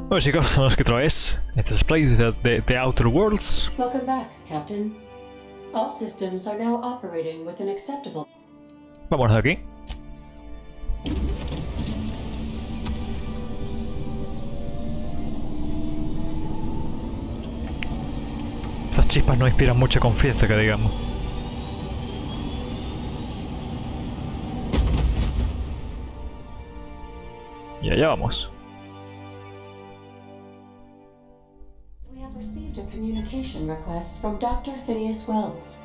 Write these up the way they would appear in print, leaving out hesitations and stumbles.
Bueno chicos, somos que otra vez. Este es Play de Outer Worlds. Welcome back, Captain. All systems are now operating with an acceptable... Vámonos de aquí. Estas chispas no inspiran mucha confianza, que digamos. Y allá vamos. We have received a communication request from Dr. Phineas Wells.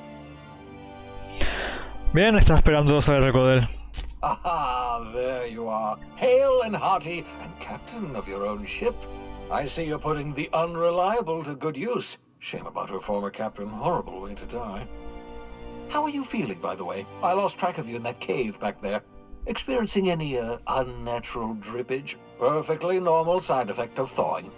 Bien, estaba esperando saber algo de él. Ah, there you are, hale and hearty, and captain of your own ship. I see you're putting the unreliable to good use. Shame about her former captain, horrible way to die. How are you feeling, by the way? I lost track of you in that cave back there. Experiencing any, unnatural drippage? Perfectly normal side effect of thawing.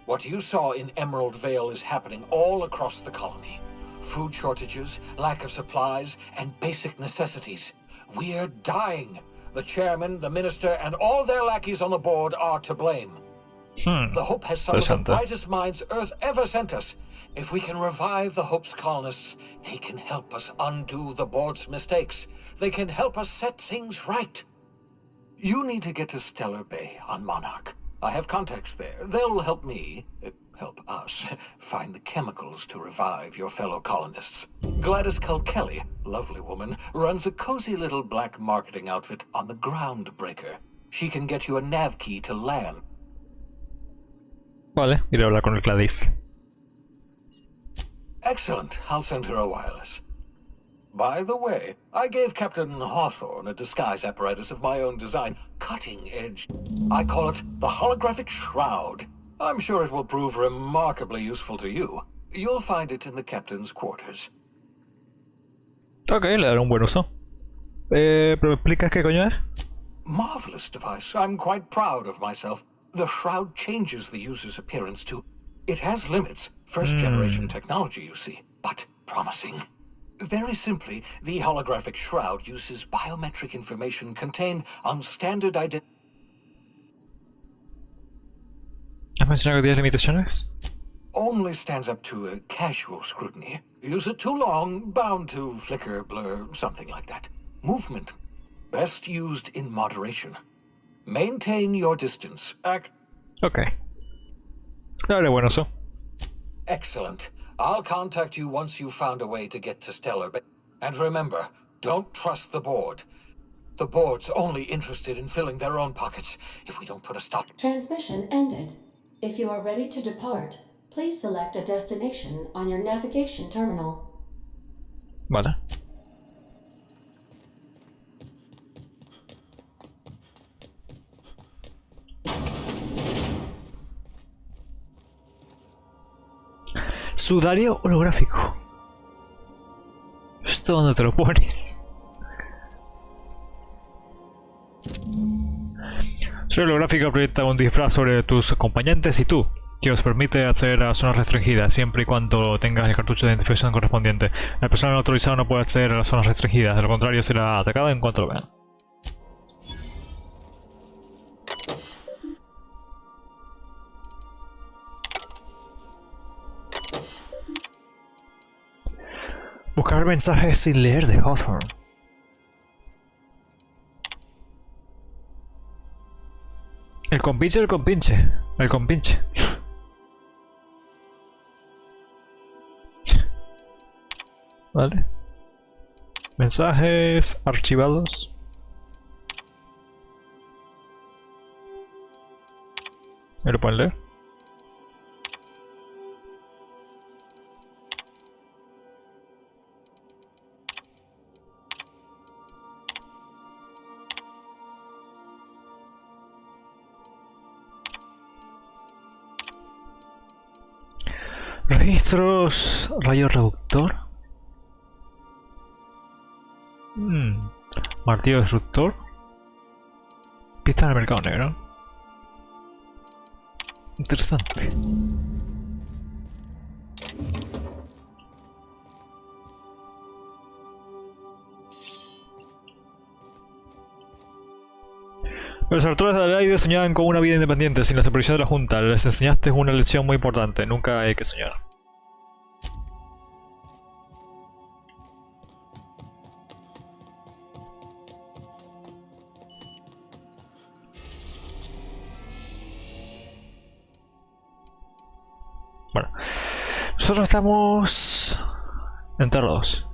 What you saw in Emerald Vale is happening all across the colony. Food shortages, lack of supplies, and basic necessities. We're dying. The chairman, the minister, and all their lackeys on the board are to blame. The Hope has some of the brightest minds Earth ever sent us. If we can revive the Hope's colonists, they can help us undo the board's mistakes. They can help us set things right. You need to get to Stellar Bay on Monarch. I have contacts there. They'll help me, help us, find the chemicals to revive your fellow colonists. Gladys Kelly, lovely woman, runs a cozy little black marketing outfit on the Groundbreaker. She can get you a nav key to land. Vale, iré a hablar con el Gladys. Excellent. I'll send her a wireless. By the way, I gave Captain Hawthorne a disguise apparatus of my own design. Cutting edge. I call it the holographic shroud. I'm sure it will prove remarkably useful to you. You'll find it in the captain's quarters. Ok, le daré un buen uso. ¿Pero me explicas qué coño es? Marvelous device. I'm quite proud of myself. The shroud changes the user's appearance to... It has limits. First-generation technology, you see, but promising. Very simply, the holographic shroud uses biometric information contained on standard identity. ¿Has mencionado que tienes limitaciones? Only stands up to a casual scrutiny. Use it too long, bound to flicker, blur, something like that. Movement. Best used in moderation. Maintain your distance. Ok. Le daré buen uso. Excellent. I'll contact you once you've found a way to get to Stellar Bay. And remember, don't trust the board. The board's only interested in filling their own pockets. If we don't put a stop... Transmission ended. If you are ready to depart, please select a destination on your navigation terminal. Vale. Sudario holográfico. ¿Esto dónde te lo pones? Sudario holográfico proyecta un disfraz sobre tus acompañantes y tú, que os permite acceder a zonas restringidas siempre y cuando tengas el cartucho de identificación correspondiente. La persona no autorizada no puede acceder a las zonas restringidas, de lo contrario será atacada en cuanto lo vean. Buscar mensajes sin leer de Hawthorne. El compinche del compinche. El compinche. Vale. Mensajes archivados. ¿Me lo pueden leer? Registros, rayo reductor. Martillo destructor. Pista en el mercado negro. Interesante. Los artores de Adelaide soñaban con una vida independiente sin la supervisión de la Junta. Les enseñaste una lección muy importante. Nunca hay que soñar. Bueno, nosotros estamos enterrados.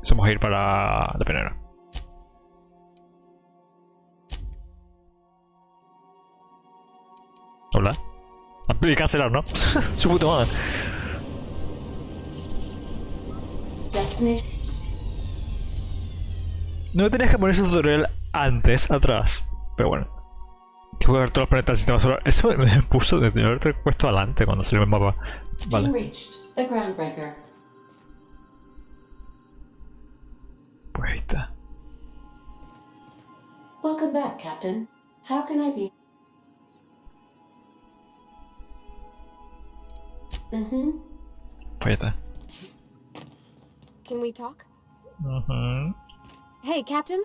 Vamos a ir para la Pionera. Hola. Y cancelar, ¿no? Su puta madre. No me tenías que poner ese tutorial antes, atrás. Pero bueno. Que voy a ver todos los planetas del sistema solar. Eso me puso de haberte puesto adelante cuando salió el mapa. Vale. Pues ahí está. Welcome back, Captain. How can I be? Pues ahí está. Can we talk? Uh-huh. Hey, Captain.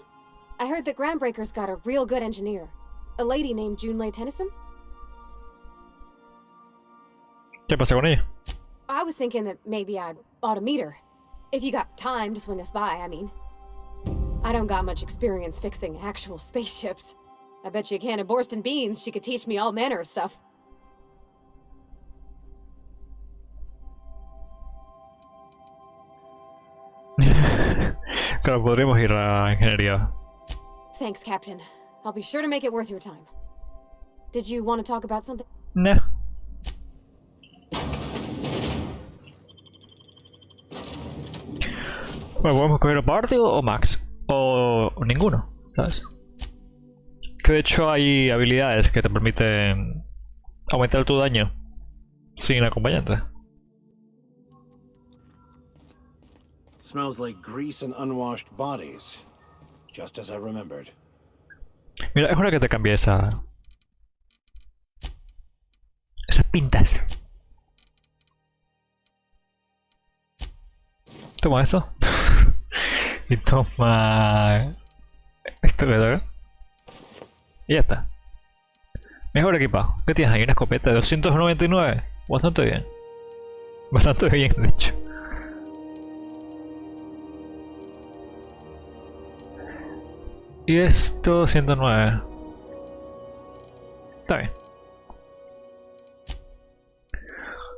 I heard that Groundbreaker's got a real good engineer. A lady named Junlei Tennyson? ¿Qué pasa con ella? I was thinking that maybe I ought to meet her. If you got time to swing us by, I mean. I don't got much experience fixing actual spaceships. I bet you a can of Borston beans she could teach me all manner of stuff. Claro, podríamos ir a ingeniería. Thanks, Captain. I'll be sure to make it worth your time. Did you want to talk about something? No. Bueno, podemos coger a Party o Max. O ninguno, ¿sabes? Que de hecho hay habilidades que te permiten aumentar tu daño sin acompañante. Smells like grease and unwashed bodies. Just as I remembered. Mira, es hora que te cambie esas pintas. Toma esto. Y toma esto que toca. Y ya está. Mejor equipado. ¿Qué tienes ahí? Una escopeta de 299. Bastante bien. Bastante bien, de hecho. Y esto 109. Está bien.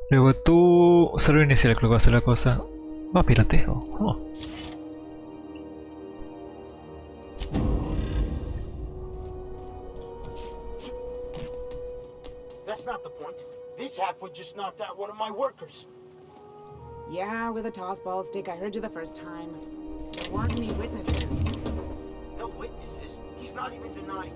Luego tú... Salud inicial, creo que va a ser la cosa. Va, pirateo. Oh. That's not the point. This halfwit just knocked out one of my workers. Yeah, with a toss ball stick. I heard you the first time. There weren't any witnesses. No witnesses. He's not even denying.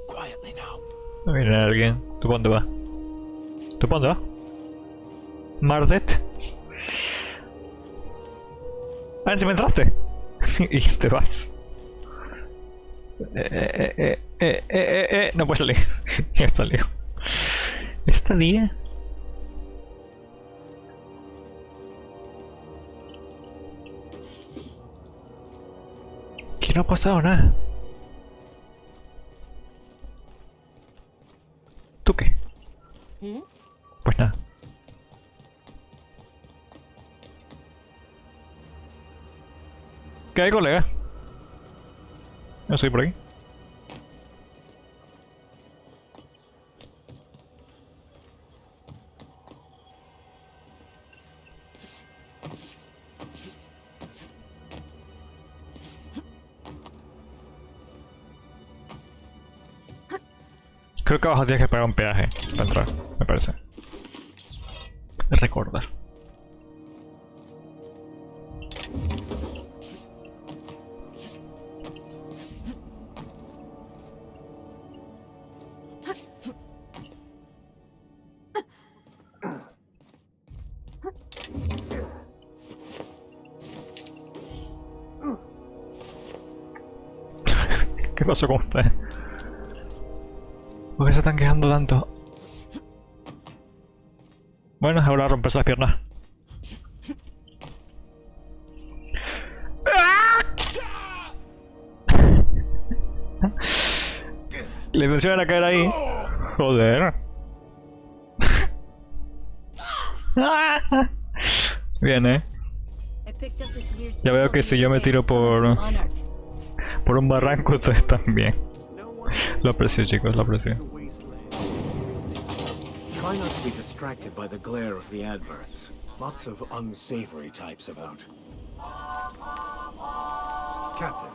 Quietly now. No viene alguien. ¿Tú para dónde vas? ¿Tú para dónde vas? Mardet. Ah, encima entraste. Y te vas. No puedes salir. Ya salió. ¿Esta día? Que no ha pasado nada. ¿Tú qué? Pues nada. ¿Qué hay, colega? No soy por aquí. Creo que abajo tienes que pagar un peaje para entrar, me parece. Recordar. ¿Qué pasó con ustedes? ¿Por qué se están quejando tanto? Bueno, ahora romperse las piernas. La intención era caer ahí. Joder. Bien, Ya veo que si yo me tiro por un barranco, ustedes están bien. Lo aprecio, chicos, lo aprecio. Try not to be distracted by the glare of the adverts. Lots of unsavory types about. Captain,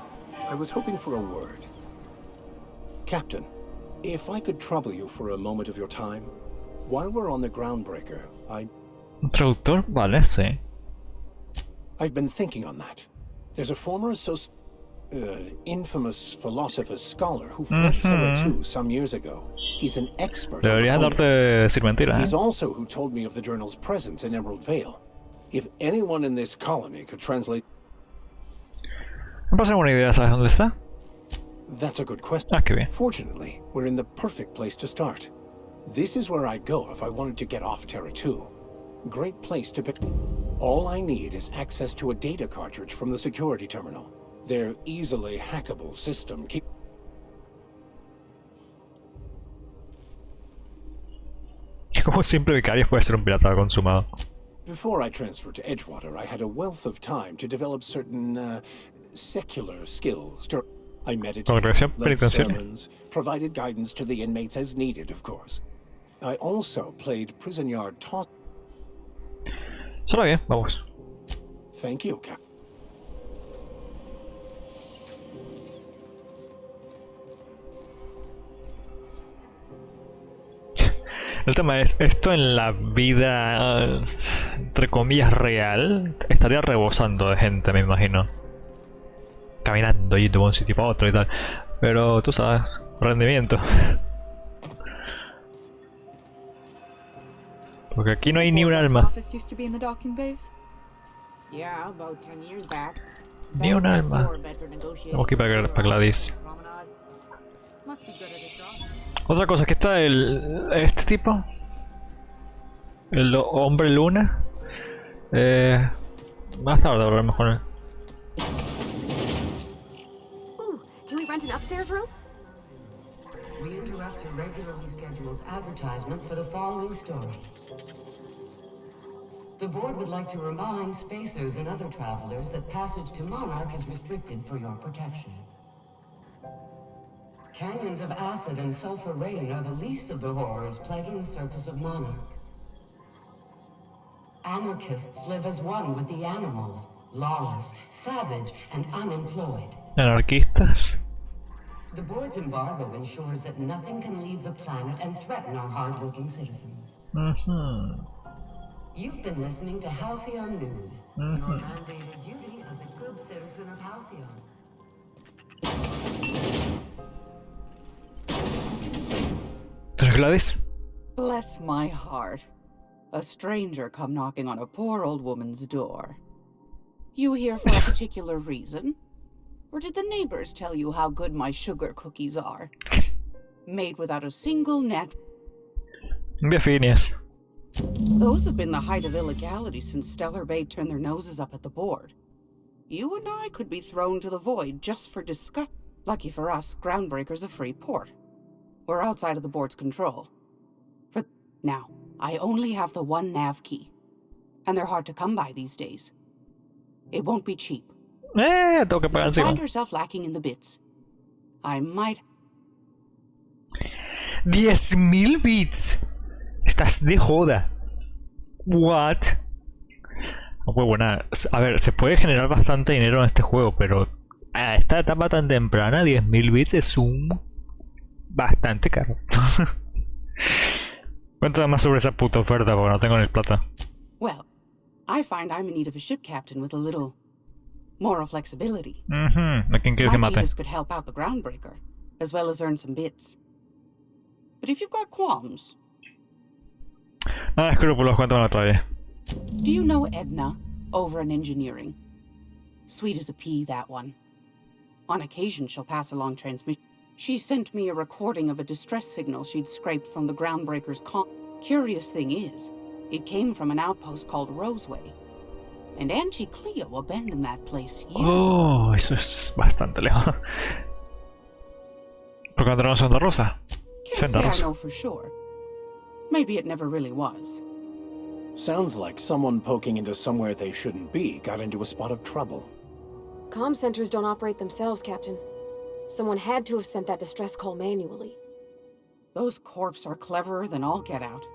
I was hoping for a word. Captain, if I could trouble you for a moment of your time, while we're on the groundbreaker, ¿Un traductor? Vale, sí. I've been thinking on that. There's a former infamous philosopher scholar who fled Terra 2 some years ago. He's an expert. Deberías darte decir mentiras. He's also who told me of the journal's presence in Emerald Vale. If anyone in this colony could translate. Me parece buena idea, ¿sabes dónde está? That's a good question. Ah, qué bien. Fortunately, we're in the perfect place to start. This is where I'd go if I wanted to get off Terra 2. Great place to pick. All I need is access to a data cartridge from the security terminal. Their easily hackable system keep. Como un simple vicario puede ser un pirata consumado. Before I transferred to Edgewater, I had a wealth of time to develop certain secular skills. I meditated, led sermons, provided guidance to the inmates as needed, of course. I also played prison yard toss. Suena bien, vamos. Thank you, Cap. El tema es, esto en la vida, entre comillas, real, estaría rebosando de gente, me imagino. Caminando, yendo de un sitio para otro y tal. Pero tú sabes, rendimiento. Porque aquí no hay ni un alma. Ni un alma. Tengo que ir para Gladys. Otra cosa, que está este tipo. El hombre luna. Más tarde, a lo mejor. Can we rent an upstairs room? We interrupt a regularly scheduled advertisement for the following story. The board would like to remind spacers and other travelers that passage to Monarch is restricted for your protection. Canyons of acid and sulfur rain are the least of the horrors plaguing the surface of Monarch. Anarchists live as one with the animals, lawless, savage, and unemployed. Anarquistas. The board's embargo ensures that nothing can leave the planet and threaten our hard-working citizens. You've been listening to Halcyon News. Your mandated duty as a good citizen of Halcyon. Gladys? Bless my heart. A stranger come knocking on a poor old woman's door. You here for a particular reason? Or did the neighbors tell you how good my sugar cookies are? Made without a single net. Bienvenidos. Those have been the height of illegality since Stellar Bay turned their noses up at the board. You and I could be thrown to the void just for disgust. Lucky for us, Groundbreaker's a free port. We're outside of the board's control. For now, I only have the one nav key. And they're hard to come by these days. It won't be cheap. Tengo que pagar If you encima. find herself lacking in the bits, I might... 10.000 bits. Estás de joda. What? No puedo nada. A ver, se puede generar bastante dinero en este juego, pero a esta etapa tan temprana, 10.000 bits es bastante caro. Cuéntame más sobre esa puta oferta, porque no tengo ni plata. Well, I find I'm in need of a ship captain with a little moral flexibility. ¿A quién quieres que Might be mate? this could help out the Groundbreaker, as well as earn some bits. But if you've got qualms... Nada, escrúpulos, cuéntame otra vez. Do you know Edna, over in engineering? Sweet as a pea, that one. On occasion, she'll pass along transmission. She sent me a recording of a distress signal she'd scraped from the Groundbreaker's Curious thing is, it came from an outpost called Roseway. And Auntie Cleo abandoned that place years ago. Oh, eso es bastante lejos. Porque antes era una senda rosa. Can't Senda say I rosa. know for sure. Maybe it never really was. Sounds like someone poking into somewhere they shouldn't be got into a spot of trouble. Comm centers don't operate themselves, Captain. Someone had to have sent that distress call manually. Those corps are cleverer than all get out.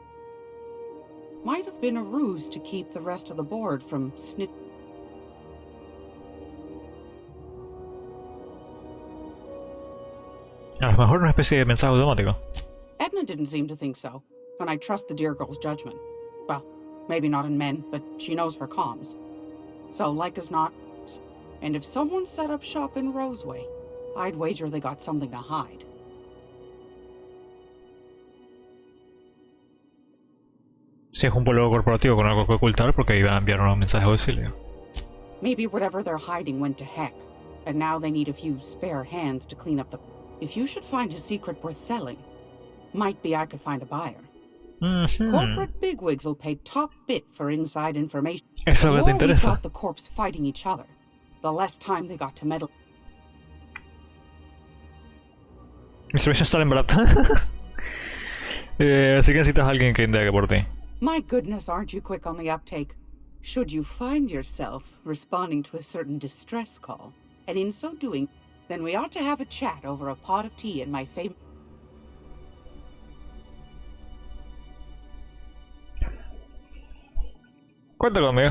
Might have been a ruse to keep the rest of the board from snip. A lo mejor una especie de mensaje automático. Edna didn't seem to think so, and I trust the dear girl's judgment. Well, maybe not in men, but she knows her comms. So, like as not, and if someone set up shop in Roseway, I'd wager they got something to hide. Si es un pueblo corporativo con algo que ocultar, porque iban a enviar unos mensajes de auxilio. Maybe whatever they're hiding went to heck, and now they need a few spare hands to clean up the... If you should find a secret worth selling, might be I could find a buyer. Corporate bigwigs will pay top bit for inside information. Eso es lo que te The more we interesa. got the corps fighting each other, the less time they got to meddle. Instructions salen baratas. Así que necesitas a alguien que indague por ti. My goodness, aren't you quick on the uptake? Should you find yourself responding to a certain distress call, and in so doing, then we ought to have a chat over a pot of tea in my favorite... Cuenta conmigo.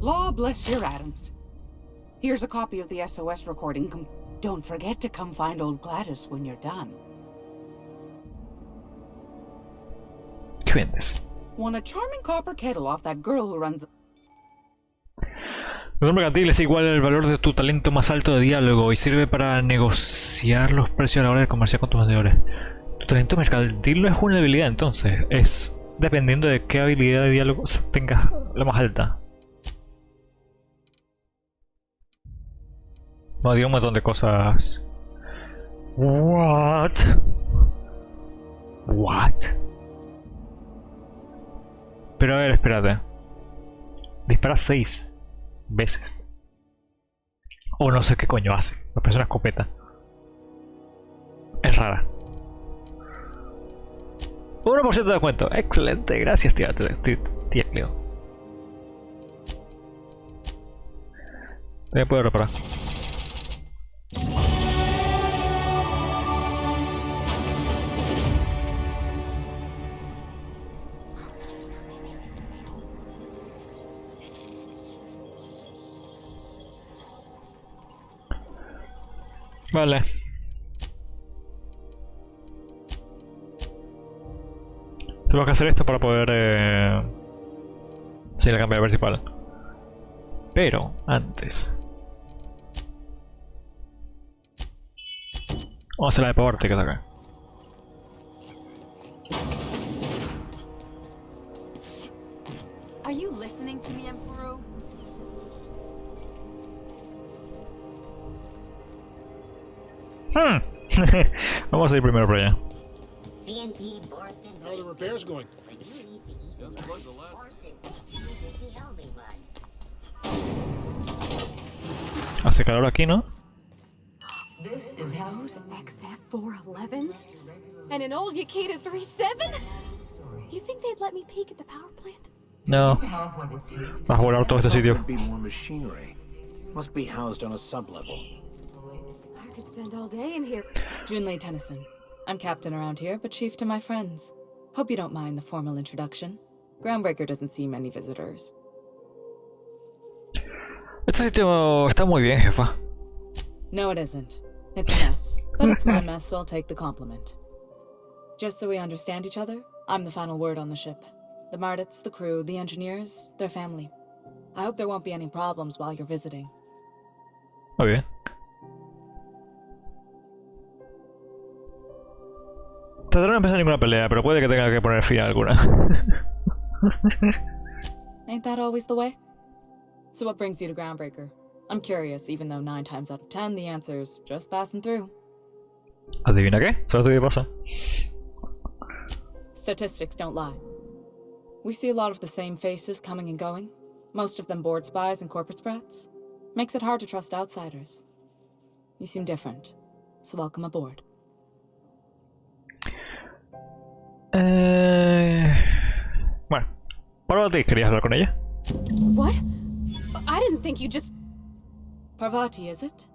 Law bless your atoms. Here's a copy of the SOS recording. Don't forget to come find old Gladys when you're done. ¿Qué vendes? Want a charming copper kettle off that girl who runs the... El valor mercantil es igual al valor de tu talento más alto de diálogo y sirve para negociar los precios a la hora de comerciar con tus vendedores. Tu talento mercantil no es una habilidad, entonces es dependiendo de qué habilidad de diálogo tengas la más alta. Me dio un montón de cosas. What? Pero a ver, espérate. Dispara 6 veces. O no sé qué coño hace. Me parece una escopeta. Es rara. 1% de descuento. Excelente. Gracias, tía Cleo. También puedo reparar. Vale. Tengo que hacer esto para poder seguir la campaña principal. Pero antes vamos a hacer la de Parvati que está acá. Are you listening to me, Emperor? Vamos a ir primero por allá. How are the repairs going? Hace calor aquí, ¿no? Those XF411s? And an old Yakita 37? You think they'd let me peek at the power plant? No. Vas a volar todo este sitio. Could be more machinery. Must be housed on a sublevel. I could spend all day in here. Junlei Tennyson. I'm captain around here, but chief to my friends. Hope you don't mind the formal introduction. Groundbreaker doesn't see many visitors. Este sitio está muy bien, jefa. No, it isn't. It's a mess. But it's my mess, so I'll take the compliment. Just so we understand each other, I'm the final word on the ship. The Mardits, the crew, the engineers, their family. I hope there won't be any problems while you're visiting. Muy bien. Todavía no empezó ninguna pelea, pero puede que tenga que poner fin a alguna. Ain't that always the way? So what brings you to Groundbreaker? I'm curious, even though 9 times out of 10 the answer's just passing through. ¿Adivina qué? ¿Sabes qué pasa? Statistics don't lie. We see a lot of the same faces coming and going. Most of them board spies and corporate sprats. Makes it hard to trust outsiders. You seem different, so welcome aboard. Bueno, Parvati, ¿querías hablar con ella? What? I didn't think you just... Parvati, is it?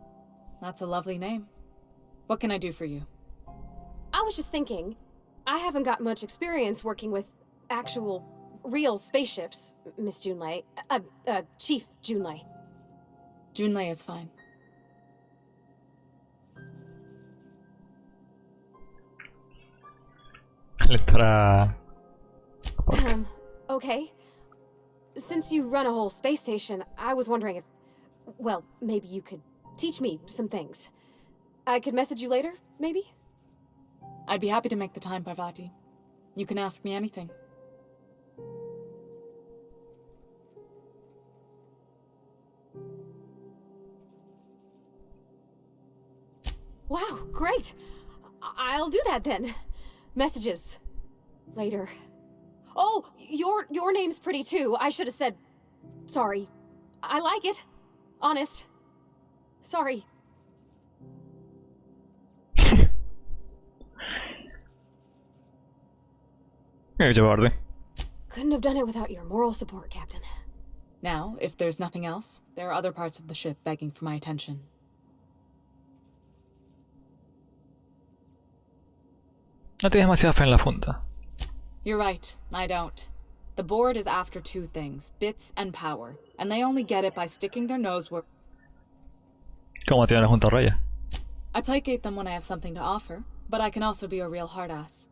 That's a lovely name. What can I do for you? I was just thinking, I haven't got much experience working with actual, real spaceships, Miss Junlei. Chief Junlei. Junlei is fine. Okay. Since you run a whole space station, I was wondering if... Well, maybe you could teach me some things. I could message you later, maybe? I'd be happy to make the time, Parvati. You can ask me anything. Wow, great! I'll do that then. Messages. Later. Oh, your name's pretty too. I should have said... Sorry. I like it. Honest. Sorry. Couldn't have done it without your moral support, Captain. Now, if there's nothing else, there are other parts of the ship begging for my attention. No tienes demasiada fe en la funda. You're right, I don't. The board is after two things, bits and power, and they only get it by sticking their nose where... ¿Cómo tiene la junta raya? I placate them when I have something to offer, but I can also be a real hard-ass.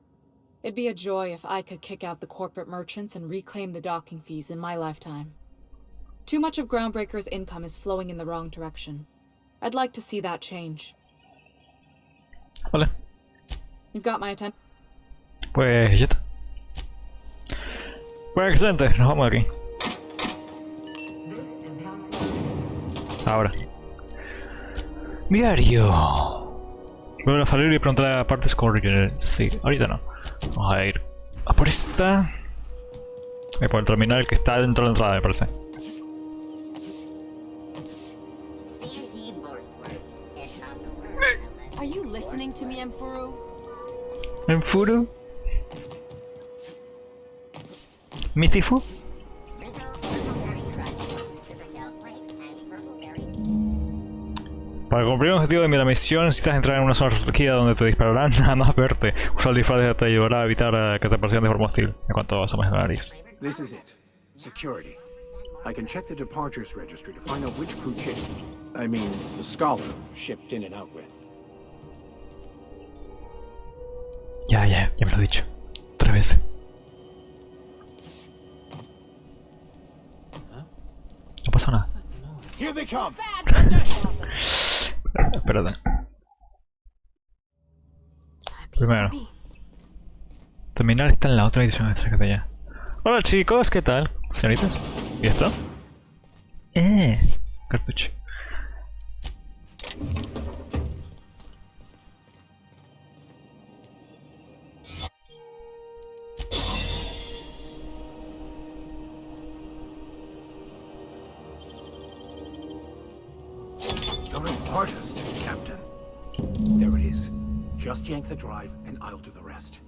It'd be a joy if I could kick out the corporate merchants and reclaim the docking fees in my lifetime. Too much of Groundbreaker's income is flowing in the wrong direction. I'd like to see that change. Vale. You've got my attention. Pues ya está. Pues excelente, nos vamos aquí. Ahora. Diario. Vuelve a Falible y preguntar a partes con Regional. Sí, ahorita no. Vamos a ir a por esta. Y por el terminal que está dentro de la entrada, me parece. Are you listening to me, Emfuru? ¿Emfuru? ¿Mitifu? Para cumplir el objetivo de la misión necesitas entrar en una zona restringida donde te dispararán nada más verte. Usar el disfraz te ayudará a evitar que te persigan de forma hostil en cuanto asomes la nariz. This is it. Security. I can check the departures registry to find out which crew chick, I mean, the scholar, shipped in and out with. Ya me lo he dicho. 3 veces. No pasa nada. Here they come. Espérate. Primero. Terminal está en la otra edición de allá. Hola chicos, ¿qué tal? Señoritas. ¿Y esto? Cartucho. Artist, Captain. There it is. Just yank the drive and I'll do the rest.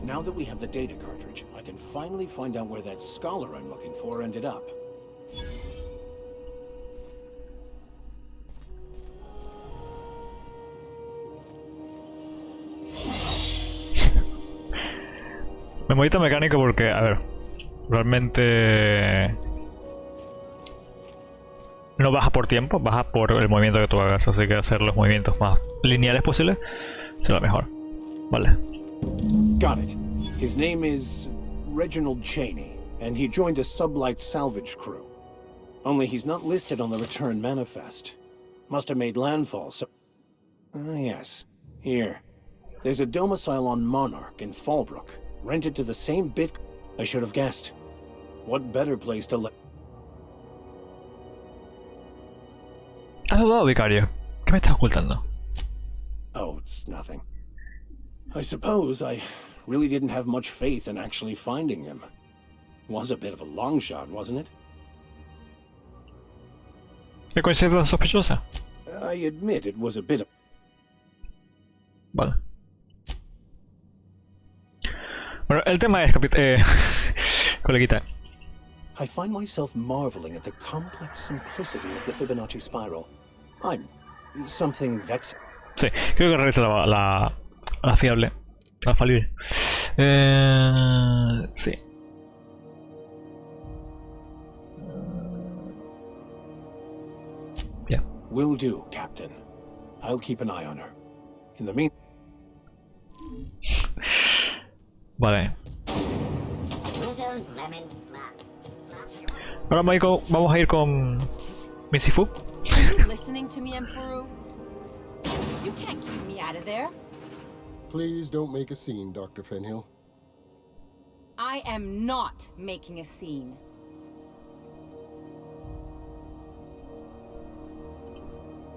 Now that we have the data cartridge, I can finally find out where that scholar I'm looking for ended up. Memorita mecánico porque, a ver, realmente no baja por tiempo, baja por el movimiento que tú hagas, así que hacer los movimientos más lineales posibles será mejor. Vale. Got it. His name is Reginald Cheney, and he joined a sublight salvage crew. Only he's not listed on the return manifest. Must have made landfall, so... Ah, yes. Here. There's a domicile on Monarch in Fallbrook. Rented to the same bit... I should have guessed. What better place to let... Hello, Vicario. ¿Qué me estás ocultando? Oh, it's nothing. I suppose I really didn't have much faith in actually finding him. Was a bit of a long shot, wasn't it? ¿Qué coincidencia tan sospechosa? I admit it was a bit of... Vale. Bueno, el tema es, coleguita. I find myself marveling at the complex simplicity of the Fibonacci spiral. I'm something vexed. Sí, creo que regresa la fiable. La falible. Sí. Yeah. Will do, Captain. I'll keep an eye on her. In the meantime... Vale. Ahora vamos a ir con Misifu. Are you listening to me, Emperor? You can't keep me out of there. Please don't make a scene, Dr. Fenhill. I am not making a scene.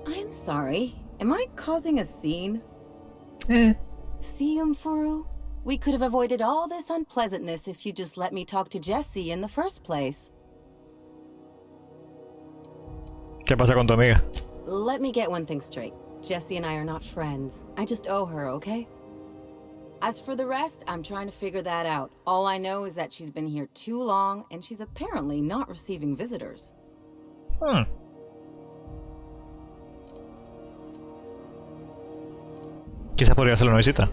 I'm sorry. Am I causing a scene? See, Emperor? We could have avoided all this unpleasantness if you just let me talk to Jessie in the first place. ¿Qué pasa con tu amiga? Let me get one thing straight. Jessie and I are not friends. I just owe her, okay? As for the rest, I'm trying to figure that out. All I know is that she's been here too long, and she's apparently not receiving visitors. Quizás podría hacerle una visita.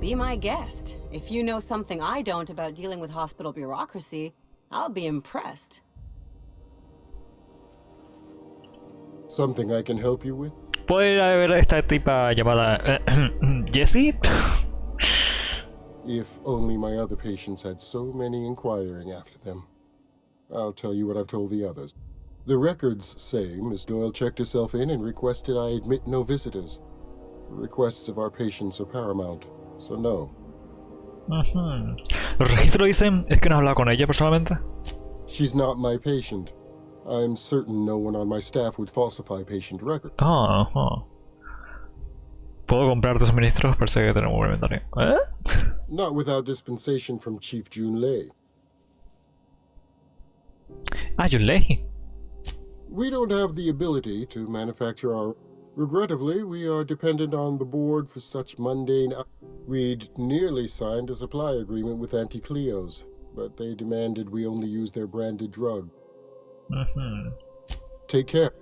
Be my guest. If you know something I don't about dealing with hospital bureaucracy, I'll be impressed. Something I can help you with? ¿Puede haber esta tipa llamada Jessie? If only my other patients had so many inquiring after them. I'll tell you what I've told the others. The records say Miss Doyle checked herself in and requested I admit no visitors. The requests of our patients are paramount, so no. ¿Los registros dicen es que no has hablado con ella personalmente? She's not my patient. I'm certain no one on my staff would falsify patient records. ¿Puedo comprarte suministros? Parece que tenemos un inventario. Not without dispensation from Chief Junlei. Junlei. We don't have the ability to manufacture our... Regrettably, we are dependent on the board for such mundane... We'd nearly signed a supply agreement with Anti-Cleos, but they demanded we only use their branded drug. Take care.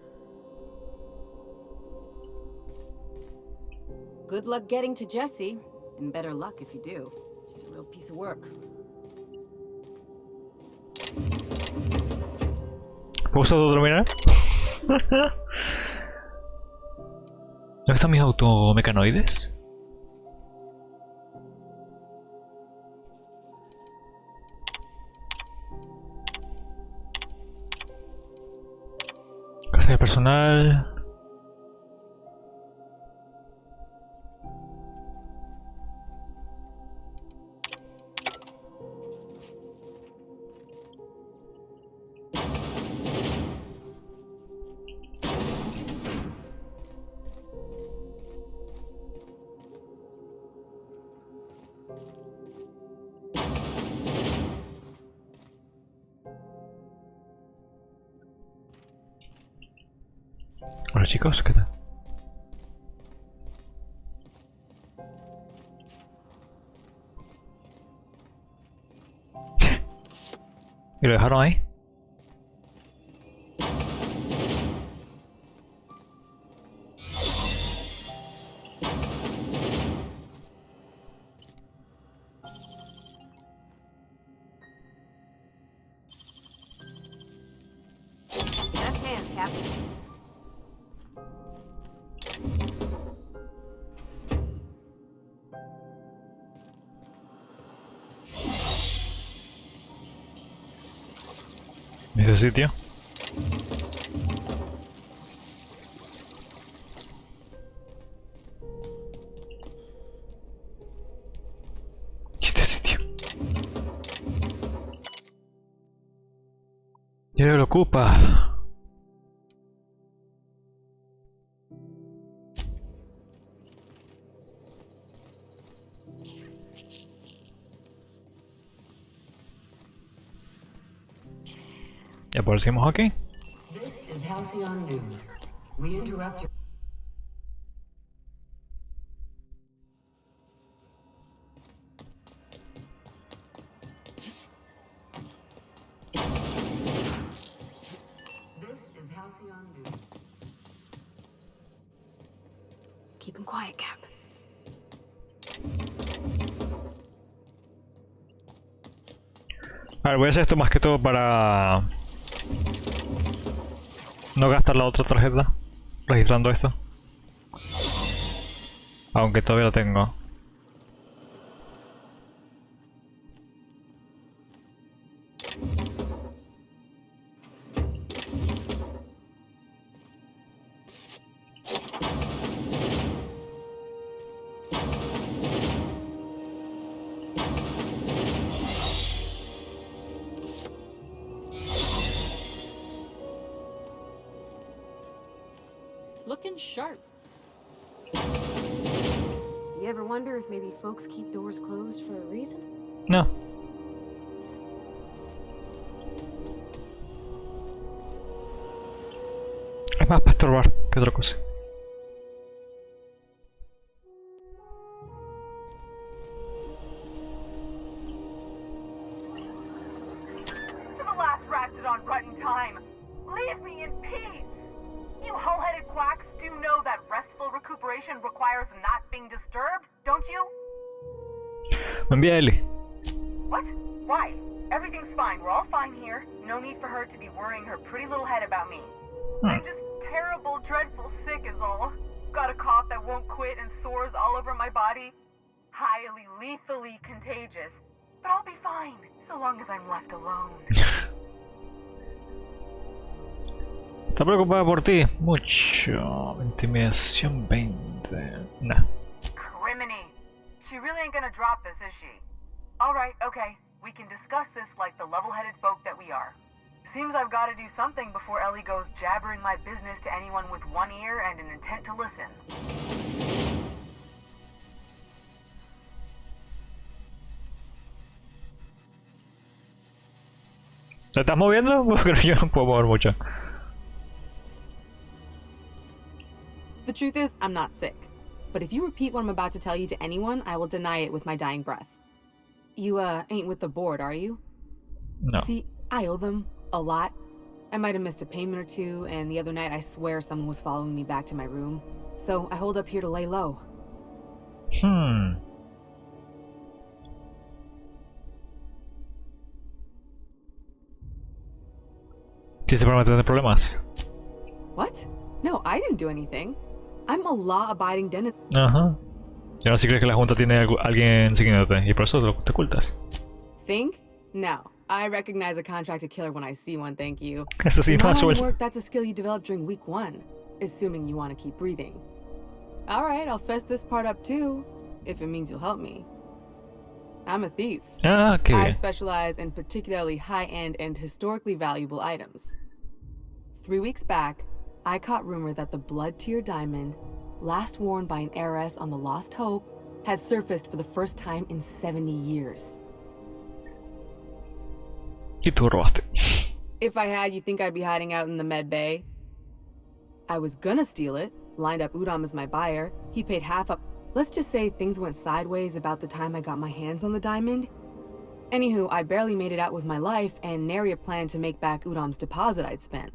Good luck getting to Jessie, and better luck if you do. She's a real piece of work. ¿Puedo usar otro mirar? ¿Dónde están mis automecanoides? Casa de personal. Hola chicos, ¿qué tal? ¿Y lo dejaron ahí? That's hands, Captain. ¿Ese sitio? ¿Este sitio? Ya lo ocupa. Ya aparecimos aquí. This is Halcyon News. We interrupt your... This is Halcyon News. Keep him quiet, Cap. A ver, voy a hacer esto más que todo para no gastar la otra tarjeta registrando esto. Aunque todavía lo tengo. Looking sharp. You ever wonder if maybe folks keep doors closed for a reason? No. Es más para estorbar que otra cosa. To the last ratchet on rotten time, leave me in peace. You hull-headed quacks do know that restful recuperation requires not being disturbed, don't you? Me envía Ellie. What? Why? Everything's fine. We're all fine here. No need for her to be worrying her pretty little head about me. I'm just terrible, dreadful sick is all. Got a cough that won't quit and sores all over my body. Highly, lethally contagious. But I'll be fine, so long as I'm left alone. ¿Está preocupada por ti? Mucho. Intimidación 20. Nah. Criminy. She really ain't gonna drop this, is she? Alright, okay. We can discuss this like the level-headed folk that we are. Seems I've got to do something before Ellie goes jabbering my business to anyone with one ear and an intent to listen. ¿Te estás moviendo? Porque yo no puedo mover mucho. The truth is, I'm not sick. But if you repeat what I'm about to tell you to anyone, I will deny it with my dying breath. You, ain't with the board, are you? No. See, I owe them a lot. I might have missed a payment or two, and the other night I swear someone was following me back to my room. So I hold up here to lay low. ¿Quieres para tener problemas? What? No, I didn't do anything. I'm a law-abiding dentist. Ajá. Y ahora sí crees que la junta tiene alguien siguiéndote y por eso te ocultas. Think? No. I recognize a contracted killer when I see one, thank you. Asesinato. Work, that's a skill you developed during week 1, assuming you want to keep breathing. Alright, I'll fess this part up too, if it means you'll help me. I'm a thief. Ah, qué bien. I specialize in particularly high-end and historically valuable items. 3 weeks back, I caught rumor that the blood-tier diamond, last worn by an heiress on the Lost Hope, had surfaced for the first time in 70 years. Y tú robaste. If I had, you think I'd be hiding out in the med bay? I was gonna steal it, lined up Udam as my buyer. He paid half up. Let's just say things went sideways about the time I got my hands on the diamond. Anywho, I barely made it out with my life, and nary a plan to make back Udam's deposit I'd spent.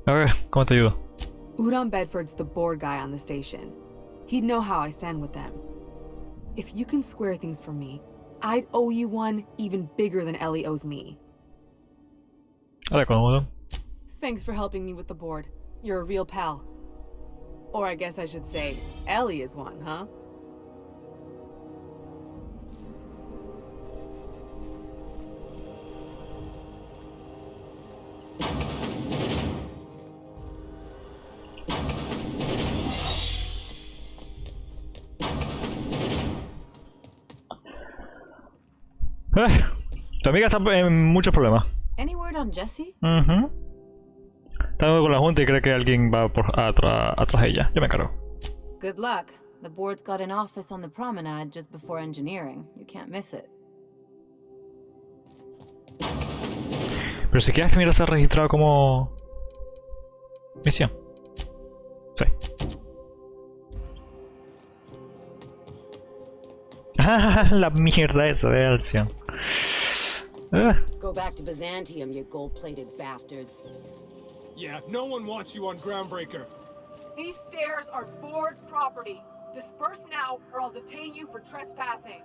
Okay, ¿cómo te ayudo? Udam Bedford's the board guy on the station. He'd know how I stand with them. If you can square things for me, I'd owe you one even bigger than Ellie owes me. Hola, ¿cómo? Thanks for helping me with the board. You're a real pal. Or I guess I should say, Ellie is one, huh? Tu amiga está en muchos problemas. Any word on Jessie? Está con la junta y cree que alguien va atrás de ella. Yo me encargo. Good luck. The board's got an office on the promenade just before engineering. You can't miss it. Pero si quieres mira, se ha registrado como misión. Sí. Ah, la mierda esa de Alcyon. Go back to Byzantium, you gold-plated bastards. Yeah, no one wants you on Groundbreaker. These stairs are board property. Disperse now, or I'll detain you for trespassing.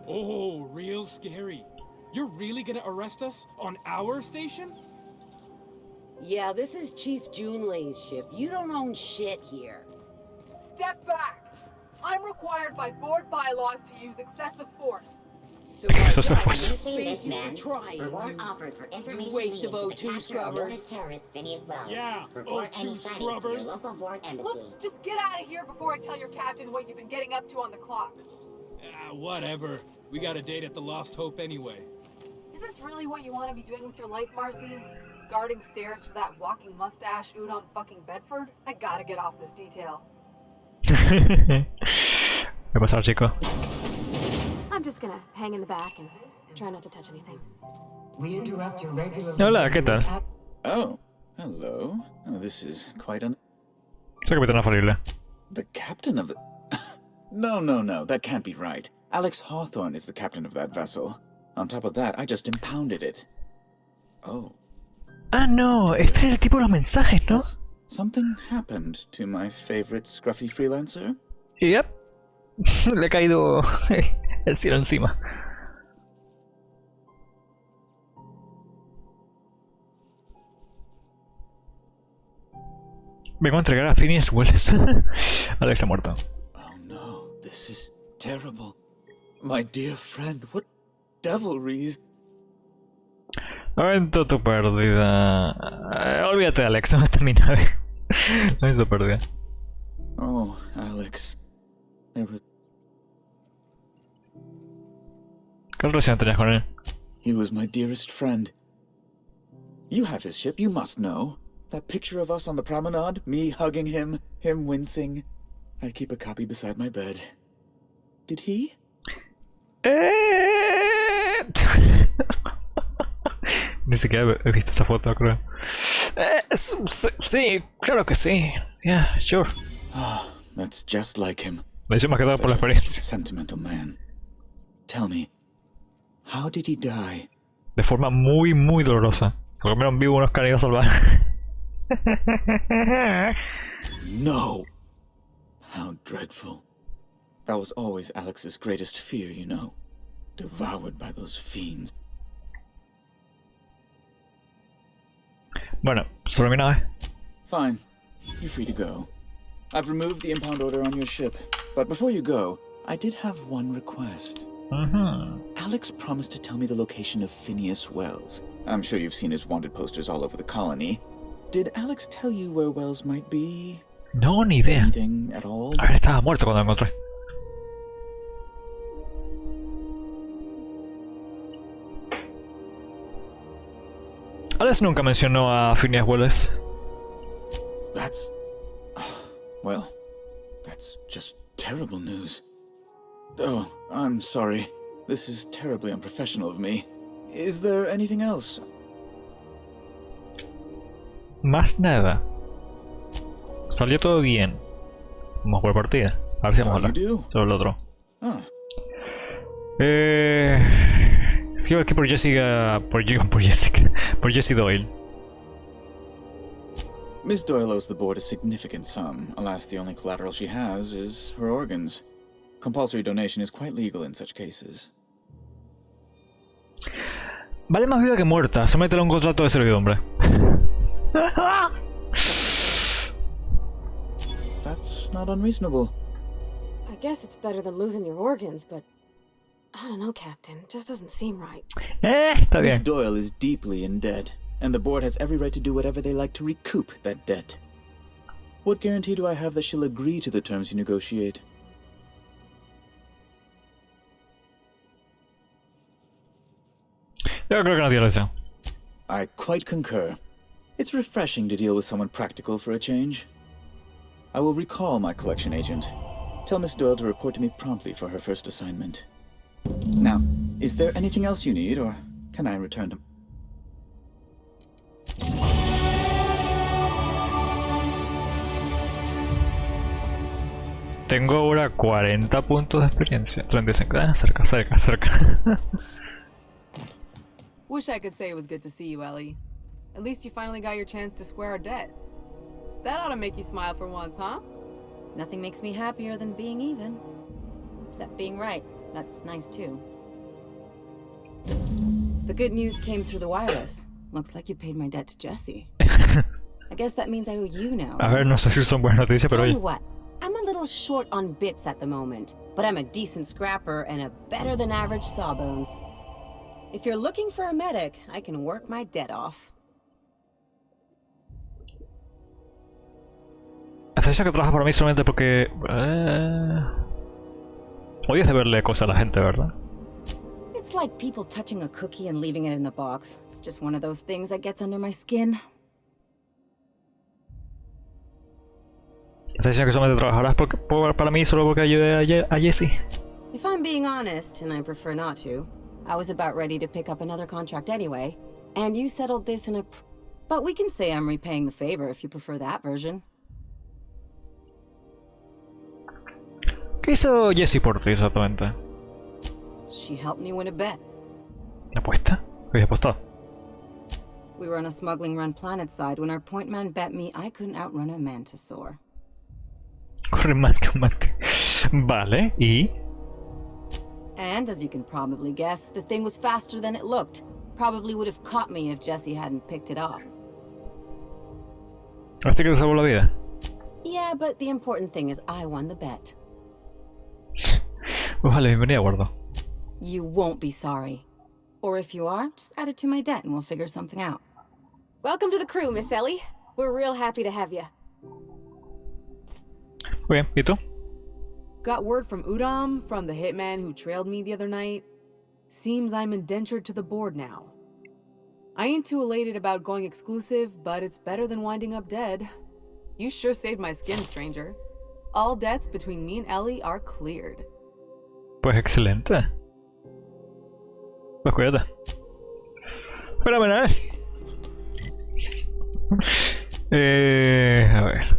Oh, real scary. You're really gonna arrest us on our station? Yeah, this is Chief Junlei's ship. You don't own shit here. Step back. I'm required by board bylaws to use excessive force. Excessive force. Space you can try it. You waste of O2 scrubbers. Yeah, O2 scrubbers. Look, just get out of here before I tell your captain what you've been getting up to on the clock. Whatever. We got a date at the Lost Hope anyway. Is this really what you want to be doing with your life, Marcy? Guarding stairs for that walking mustache Udon fucking Bedford? I gotta get off this detail. ¿Qué pasa, chico? I'm just gonna hang in the back and try not to touch anything. We interrupt your regular. Hola, ¿qué tal? Oh, hello. Oh, this is quite un... Soy Capitana Falible. The captain of the... No, that can't be right. Alex Hawthorne is the captain of that vessel. On top of that, I just impounded it. Oh. Ah, no, este es el tipo de los mensajes, ¿no? Has something happened to my favorite scruffy freelancer? Yep. Le ha caído el cielo encima. Vengo a entregar a Phineas Wells. Alex ha muerto. Oh no, this is terrible. My dear friend, what devilries. Lamento tu pérdida. Olvídate, Alex, no está mi nave. Lamento tu pérdida. Oh, Alex. ¿Qué relación tenías con él? He was my dearest friend. You have his ship, you must know. That picture of us on the promenade, me hugging him, him wincing. I keep a copy beside my bed. Did he? Ni siquiera he visto esa foto, creo. Sí, claro que sí. Yeah, sure. Ah, that's just like him. De hecho, más que todo por la experiencia. Sentimental man. Tell me, how did he die? De forma muy, muy dolorosa. Se comieron vivo unos cánidos salvajes. No! How dreadful. That was always Alex's greatest fear, you know. Devoured by those fiends. Bueno, sobre mi nave. Fine. You're free to go. I've removed the impound order on your ship. But before you go, I did have one request. Alex promised to tell me the location of Phineas Wells. I'm sure you've seen his wanted posters all over the colony. Did Alex tell you where Wells might be? No, ni idea. Anything at all? A ver, estaba muerto cuando lo encontré. Alex nunca mencionó a Phineas Wells. That's... well, that's just terrible news. Oh, I'm sorry. This is terribly unprofessional of me. Is there anything else? Más nada. Salió todo bien. Vamos por partida. A ver si vamos a hablar sobre el otro. Escribo aquí por Jessica. Por Jessie Doyle. Miss Doyle owes the board a significant sum. Alas, the only collateral she has is her organs. Compulsory donation is quite legal in such cases. Vale más viva que muerta. Sométela a un contrato de servidumbre. That's not unreasonable. I guess it's better than losing your organs, but I don't know, Captain. It just doesn't seem right. Está Miss bien. Doyle is deeply in debt, and the board has every right to do whatever they like to recoup that debt. What guarantee do I have that she'll agree to the terms you negotiate? Yo creo que no tiene razón. I quite concur. It's refreshing to deal with someone practical for a change. I will recall my collection agent. Tell Miss Doyle to report to me promptly for her first assignment. Now, is there anything else you need, or can I return to... Tengo ahora 40 puntos de experiencia. 35. Cerca, cerca, cerca. Wish I could say it was good to see you, Ellie. At least you finally got your chance to square our debt. That ought to make you smile for once, huh? Nothing makes me happier than being even. Except being right. That's nice too. The good news came through the wireless. Looks like you paid my debt to Jesse. I guess that means I owe you now. A ver, no sé si son buenas noticias, pero Tell oye. you what, I'm a little short on bits at the moment, but I'm a decent scrapper and a better than average sawbones. If you're looking for a medic, I can work my debt off. Esa dice que trabaja para mí solamente porque... odias de verle cosas a la gente, ¿verdad? It's like people touching a cookie and leaving it in the box. It's just one of those things that gets under my skin. Esa dice que solamente trabajarás para mí solo porque ayude a Jesse. If I'm being honest, and I prefer not to, I was about ready to pick up another contract anyway, and you settled this in a... But we can say I'm repaying the favor if you prefer that version. ¿Qué hizo Jesse por ti exactamente? She helped me win a bet. ¿Apuesta? ¿Qué habías apostado? We were on a smuggling run planetside when our point man bet me I couldn't outrun a mantisaur. Corre más que un mante. Vale, ¿y? And as you can probably guess, the thing was faster than it looked. Probably would have caught me if Jesse hadn't picked it off. ¿Así que te salvó la vida? Yeah, but the important thing is I won the bet. Pues vale, bienvenida, Gordo. You won't be sorry. Or if you are, just add it to my debt and we'll figure something out. Welcome to the crew, Miss Ellie. We're real happy to have you. Muy bien, ¿y tú? Got word from Udom, from the hitman who trailed me the other night. Seems I'm indentured to the board now. I ain't too elated about going exclusive, but it's better than winding up dead. You sure saved my skin, stranger. All debts between me and Ellie are cleared. Pues excelente. Pues cuídate. Fenomenal. A ver.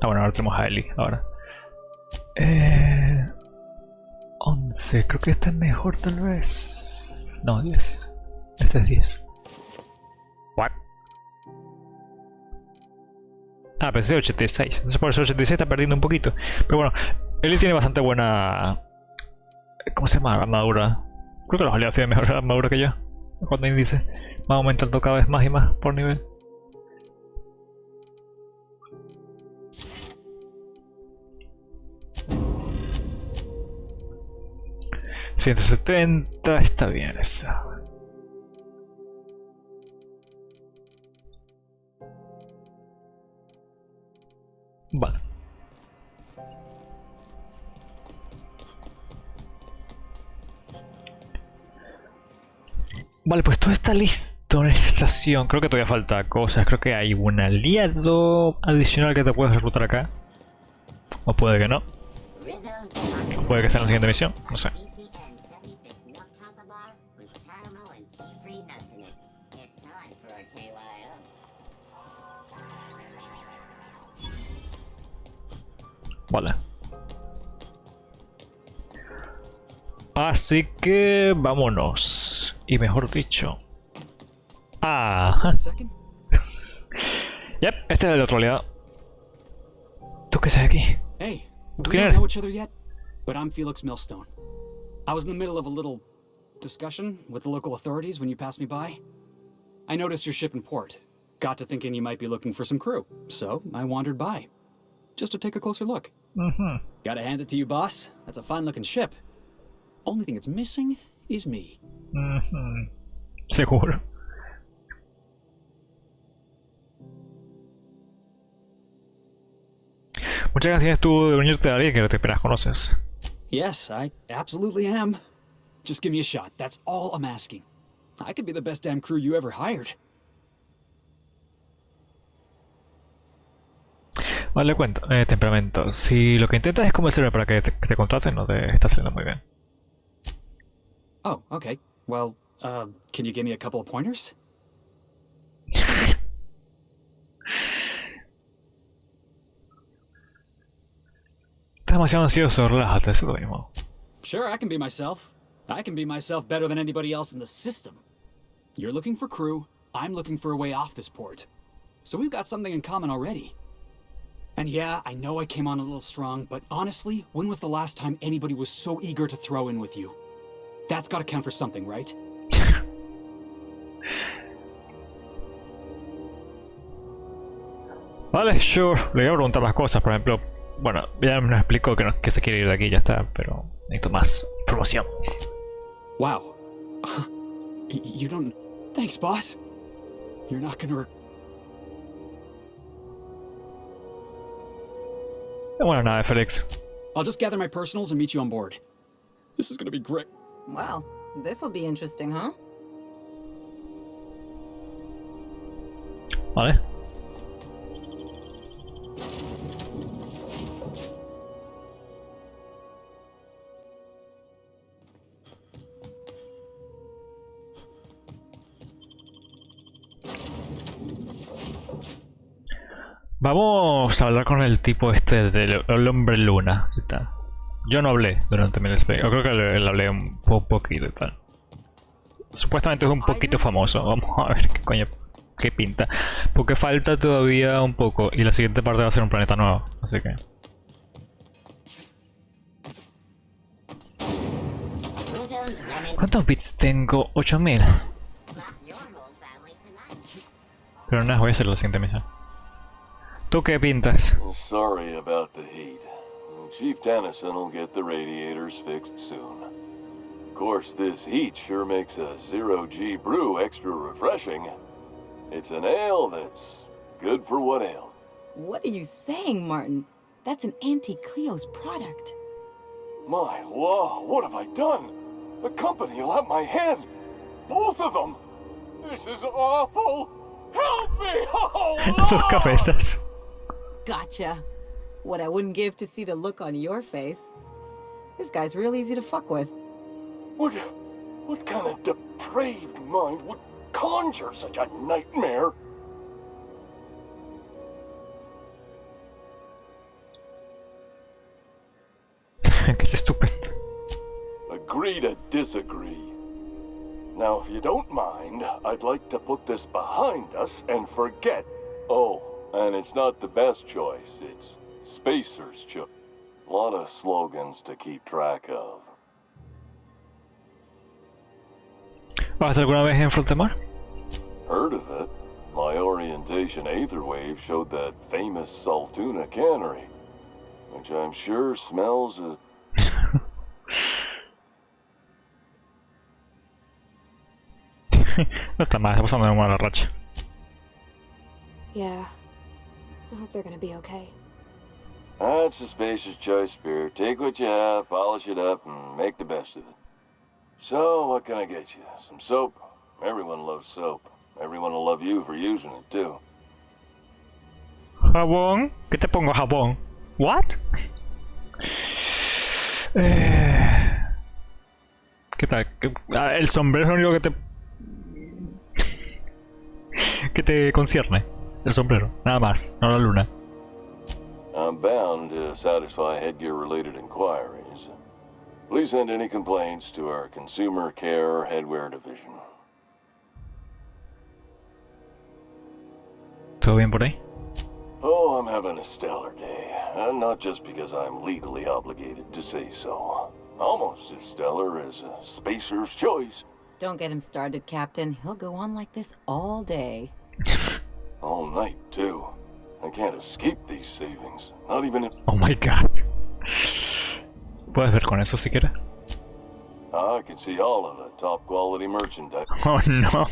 Ah, bueno, ahora tenemos a Ellie. Ahora. 11. Creo que este es mejor tal vez. No, 10. Este es 10. What? Ah, pensé 86. Entonces por eso 86 está perdiendo un poquito. Pero bueno, Ellie tiene bastante buena... ¿Cómo se llama? Armadura. Creo que los aliados tienen mejor armadura que yo. Cuando índice va aumentando cada vez más y más por nivel. $170, está bien esa. Vale. Vale, pues todo está listo en esta estación. Creo que todavía falta cosas. Creo que hay un aliado adicional que te puedes reclutar acá. O puede que no. O puede que sea en la siguiente misión. No sé. Vale. Así que vámonos. Y mejor dicho. Ah. Yep, este es el otro aliado. ¿Tú qué haces aquí? Hey, ¿Tú we quién don't eres? know each other yet, but I'm Felix Millstone. I was in the middle of a little discussion with the local authorities when you passed me by. I noticed your ship in port. Got to thinking you might be looking for some crew, so I wandered by. Just to take a closer look. Gotta hand it to you, boss. That's a fine-looking ship. Only thing it's missing is me. Seguro. Muchas gracias tú de unirte a alguien que te esperas conoces. Yes, I absolutely am. Just give me a shot. That's all I'm asking. I could be the best damn crew you ever hired. Vale, cuento. Temperamento. Si lo que intentas es convencerme para que te contraten, no te está saliendo muy bien. Oh, okay. Well, can you give me a couple of pointers? estás demasiado ansioso, relájate, eso es lo mismo. Sure, I can be myself. I can be myself better than anybody else in the system. You're looking for crew, I'm looking for a way off this port. So we've got something in common already. And yeah, I know I came on a little strong, but honestly, when was the last time anybody was so eager to throw in with you? That's gotta count for something, right? Vale, sure. Le voy a preguntar las cosas, por ejemplo. Bueno, ya me explicó que se quiere ir de aquí, ya está, pero necesito más información. Wow. You don't... Thanks, boss. You're not gonna... Bueno, nada, Felix. I'll just gather my personals and meet you on board. This is gonna be great. Well, this'll be interesting, huh? Vale. Vamos a hablar con el tipo este del hombre luna y tal. Yo no hablé durante mi despegue. Yo creo que le hablé un poquito y tal. Supuestamente es un poquito famoso. Vamos a ver qué coño, qué pinta. Porque falta todavía un poco. Y la siguiente parte va a ser un planeta nuevo. Así que... ¿Cuántos bits tengo? 8000. Pero nada, voy a hacer la siguiente misión. ¿Tú qué pintas? Sorry about the heat. Chief Tennyson will get the radiators fixed soon. Of course, this heat sure makes a 0G brew extra refreshing. It's an ale that's good for what ails. What are you saying, Martin? That's an Auntie Cleo's product. My law, what have I done? The company will have my head. Both of them. This is awful. Help me! Oh, Sus cabezas. Gotcha. What I wouldn't give to see the look on your face. This guy's real easy to fuck with. What kind of depraved mind would conjure such a nightmare? Que es estúpido. Agree to disagree. Now, if you don't mind, I'd like to put this behind us and forget. Oh, and it's not the best choice. It's Spacer's choice. A lot of slogans to keep track of. ¿Vas alguna vez en Frontemar? Heard of it. My orientation aether wave showed that famous Saltuna cannery, which I'm sure smells as... No está mal, está pasando de mala racha. Yeah. I hope they're gonna be okay. That's a Spacer's choice, Spirit. Take what you have, polish it up, and make the best of it. So, what can I get you? Some soap? Everyone loves soap. Everyone will love you for using it, too. ¿Jabón? ¿Qué te pongo jabón? What? ¿Qué tal? El sombrero es lo único que te concierne. El sombrero, nada más, no la luna. I'm bound to satisfy headgear-related inquiries. Please send any complaints to our Consumer Care Headwear Division. ¿Todo bien por ahí? Oh, I'm having a stellar day. And not just because I'm legally obligated to say so. Almost as stellar as a Spacer's choice. Don't get him started, Captain. He'll go on like this all day. All night, too. I can't escape these savings. Not even if... Oh my god. ¿Puedes ver con eso si quieres? I can see all of the top quality merchandise. Oh no.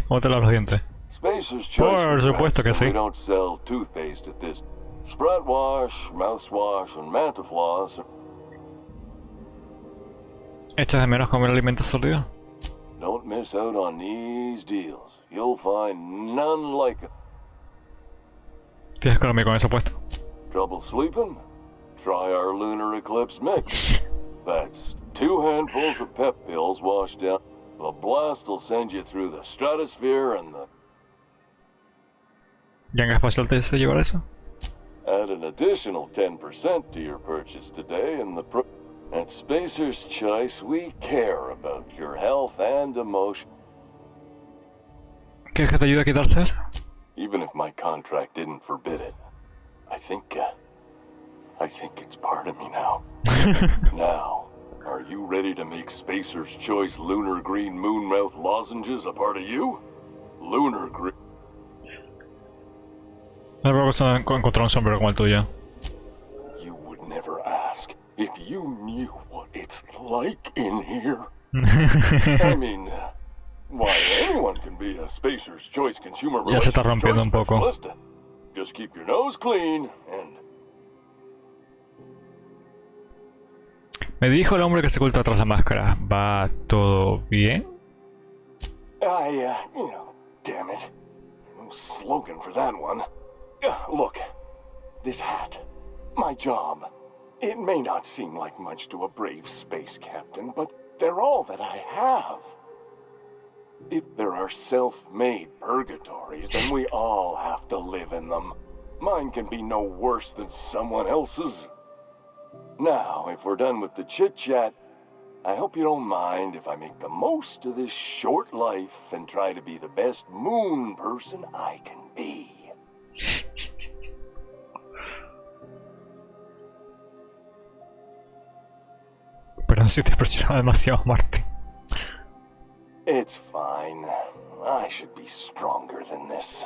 ¿Cómo te lavas los dientes? Spacer's choice. Por supuesto que sí. We don't sell toothpaste at this. Sprat wash, mouthwash, and Mantafloss. ¿Echas de menos comer alimentos sólidos? Don't miss out on these deals. You'll find none like it. Tienes que dormir con eso puesto. Trouble sleeping? Try our lunar eclipse mix. That's 2 handfuls of pep pills washed down. The blast will send you through the stratosphere and the... ¿Ganga Espacial te dice llevar eso? Add an additional 10% to your purchase today and at Spacer's Choice, we care about your health and emotion. ¿Quieres que te ayude a quitarse eso? Even if my contract didn't forbid it, I think it's part of me now. Now, are you ready to make Spacer's Choice Lunar Green Moonmouth lozenges a part of you? Lunar Green. Me gusta encontrar un sombrero como el tuyo. You would never ask if you knew what it's like in here. I mean, why, anyone can be a Spacer's Choice consumer Ya se está rompiendo un poco. specialist. Just keep your nose clean and... Me dijo el hombre que se oculta tras la máscara. ¿Va todo bien? Damn it. No slogan for that one. Look, this hat, my job. It may not seem like much to a brave space captain, but they're all that I have. If there are self-made purgatories, then we all have to live in them. Mine can be no worse than someone else's. Now, if we're done with the chit-chat, I hope you don't mind if I make the most of this short life and try to be the best moon person I can be. Perdón si te presionaba demasiado, Marty. It's fine. I should be stronger than this.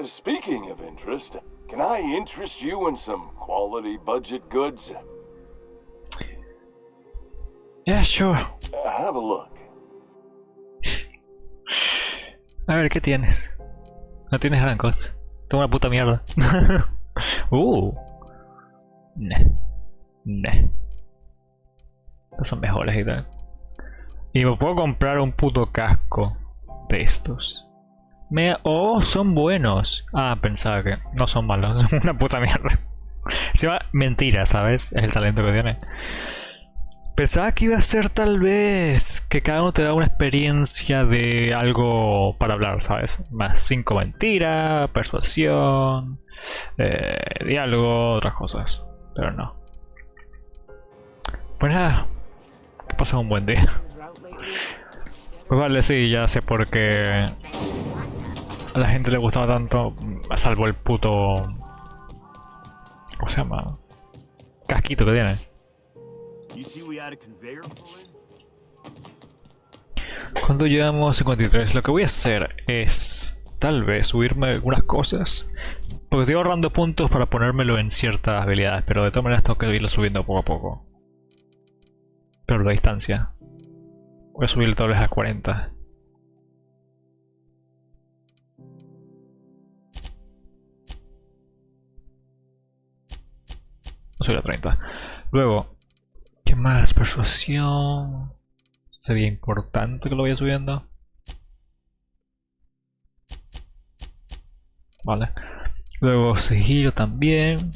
Speaking of interest, can I interest you in some quality budget goods? Yeah, sure. Have a look. A ver, ¿qué tienes? No tienes gran cosa. Tengo una puta mierda. Nah. Estos son mejores y tal. Y me puedo comprar un puto casco de estos. Son buenos. Ah, pensaba que no son malos. Son una puta mierda. Encima, mentira, ¿sabes? Es el talento que tiene. Pensaba que iba a ser tal vez que cada uno te da una experiencia de algo para hablar, ¿sabes? Más 5 mentiras, persuasión, diálogo, otras cosas. Pero no. Pues nada, que pasen un buen día. Pues vale, sí, ya sé por qué a la gente le gustaba tanto, salvo el puto... ¿Cómo se llama? Casquito que tiene. Cuando llevamos 53, lo que voy a hacer es tal vez subirme algunas cosas, porque estoy ahorrando puntos para ponérmelo en ciertas habilidades, pero de todas maneras tengo que irlo subiendo poco a poco. Pero la distancia voy a subirlo tal vez a 40. Voy a subir a 30. Luego, ¿qué más? Persuasión. Sería importante que lo vaya subiendo. Vale. Luego sigilo también.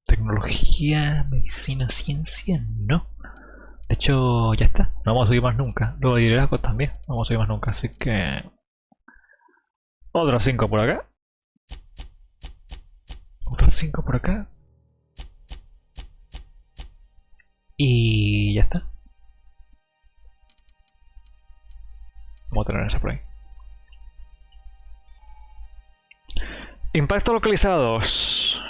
Tecnología, medicina, ciencia, no. De hecho, ya está. No vamos a subir más nunca. Luego liderazgo también. No vamos a subir más nunca. Así que... Otras 5 por acá. Otras 5 por acá. Y ya está. Vamos a tener esa por ahí. Impactos localizados.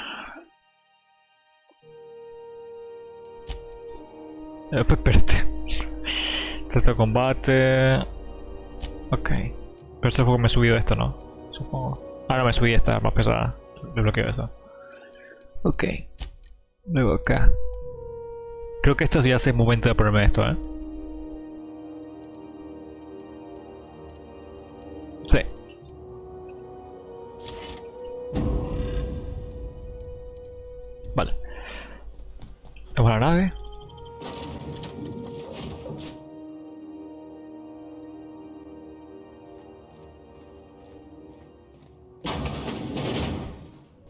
Pues espérate. Reto de combate. Ok. Pero eso es porque me he subido esto, ¿no? Supongo. Ah, no, me subí esta más pesada. Desbloqueo eso. Ok. Luego acá. Creo que esto ya es el momento de ponerme esto, ¿eh? Sí. Vale. Vamos a la nave.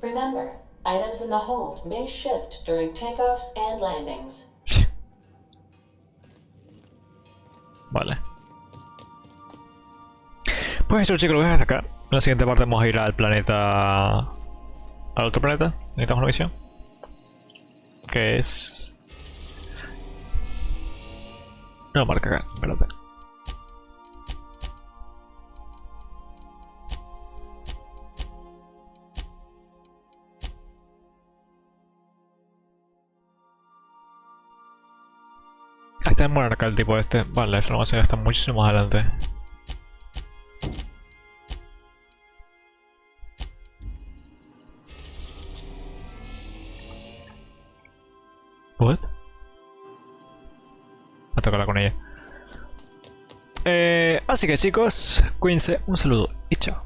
Remember, items in the hold may shift during takeoffs and landings. Vale. Pues eso, chicos, lo voy a dejar hasta acá. En la siguiente parte vamos a ir al planeta... al otro planeta. Necesitamos una misión. Que es... no marca acá, espérate. Ahí está en monarca el tipo este. Vale, eso lo vamos a hacer hasta muchísimo más adelante. ¿What? A tocarla con ella. Así que chicos, cuídense, un saludo y chao.